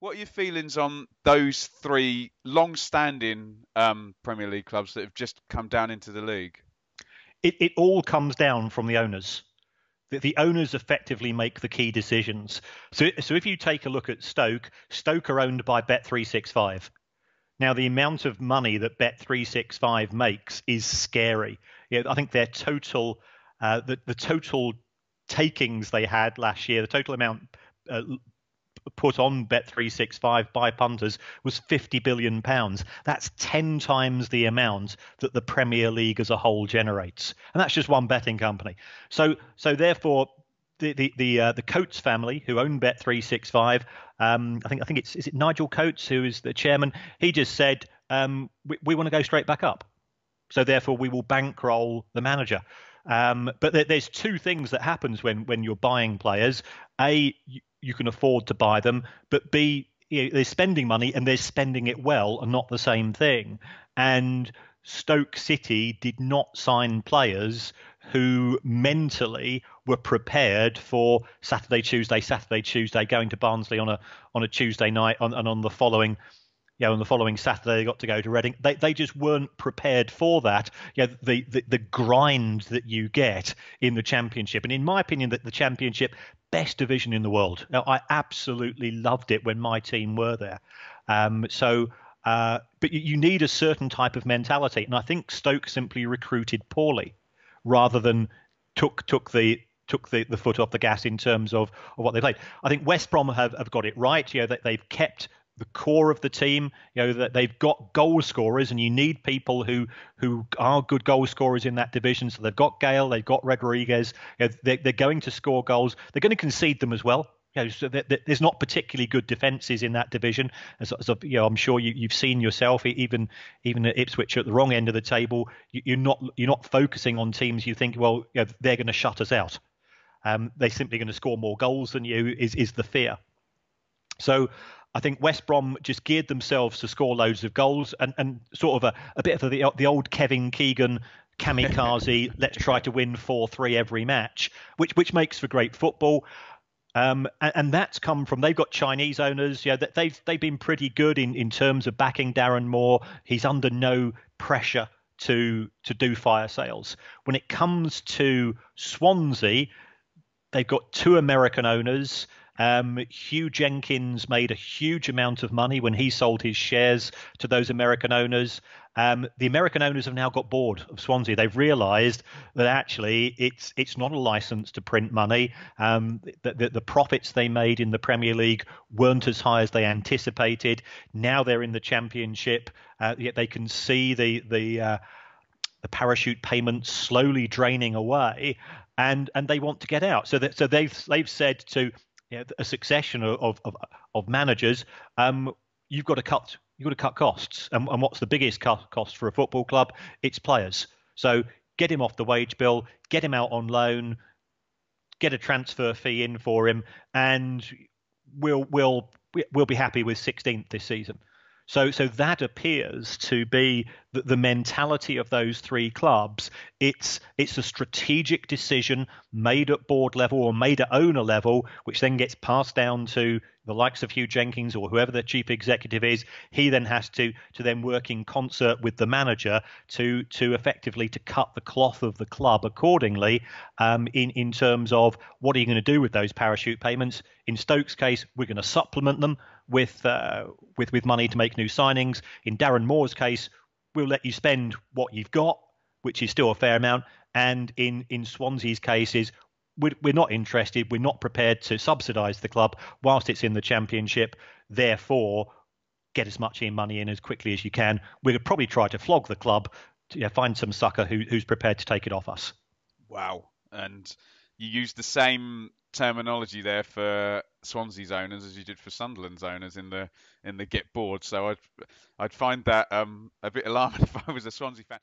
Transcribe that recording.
What are your feelings on those three long-standing Premier League clubs that have just come down into the league? It all comes down from the owners. The owners effectively make the key decisions. So if you take a look at Stoke, Stoke are owned by Bet365. Now, the amount of money that Bet365 makes is scary. I think their total, the total takings they had last year, the total amount uh, put on Bet365 by punters was £50 billion. That's 10 times the amount that the Premier League as a whole generates, and that's just one betting company. So therefore, the Coates family, who own Bet365, I think is it Nigel Coates, who is the chairman. He just said, we want to go straight back up. So therefore, we will bankroll the manager. But there's two things that happens when you're buying players. A, you can afford to buy them, but B, they're spending money and they're spending it well, and not the same thing. And Stoke City did not sign players who mentally were prepared for Saturday, Tuesday, going to Barnsley on a Tuesday night, and on the following on the following Saturday they got to go to Reading. They just weren't prepared for that. The grind that you get in the Championship, and in my opinion, that the Championship, best division in the world. Now, I absolutely loved it when my team were there. But you need a certain type of mentality, and I think Stoke simply recruited poorly, rather than took the foot off the gas in terms of what they played. I think West Brom have got it right. That they've kept the core of the team. That they've got goal scorers, and you need people who are good goal scorers in that division. So they've got Gale, they've got Rodriguez. They're going to score goals. They're going to concede them as well. So there's not particularly good defences in that division. As I'm sure you've seen yourself, even at Ipswich at the wrong end of the table. You're not focusing on teams you think, well, they're going to shut us out. They're simply going to score more goals than you is the fear. So I think West Brom just geared themselves to score loads of goals, and sort of a bit of the old Kevin Keegan kamikaze. Let's try to win 4-3 every match, which makes for great football. And that's come from, they've got Chinese owners. That they've been pretty good in terms of backing Darren Moore. He's under no pressure to do fire sales. When it comes to Swansea, they've got two American owners. Hugh Jenkins made a huge amount of money when he sold his shares to those American owners. The American owners have now got bored of Swansea. They've realised that actually it's not a licence to print money. The profits they made in the Premier League weren't as high as they anticipated. Now they're in the Championship. Yet they can see the parachute payments slowly draining away, and they want to get out. So they've said to a succession of managers, you've got to cut costs. And what's the biggest cost for a football club? It's players. So get him off the wage bill, get him out on loan, get a transfer fee in for him, and we'll be happy with 16th this season. So that appears to be the mentality of those three clubs. It's a strategic decision made at board level or made at owner level, which then gets passed down to the likes of Hugh Jenkins or whoever the chief executive is. He then has to then work in concert with the manager to effectively to cut the cloth of the club accordingly, in terms of what are you going to do with those parachute payments. In Stoke's case, we're going to supplement them with money to make new signings. In Darren Moore's case, we'll let you spend what you've got, which is still a fair amount. And in Swansea's case, we're not interested. We're not prepared to subsidise the club whilst it's in the Championship. Therefore, get as much money in as quickly as you can. We'll probably try to flog the club to find some sucker who's prepared to take it off us. Wow. And you used the same terminology there for Swansea's owners as you did for Sunderland's owners in the get bored. So I'd find that a bit alarming if I was a Swansea fan.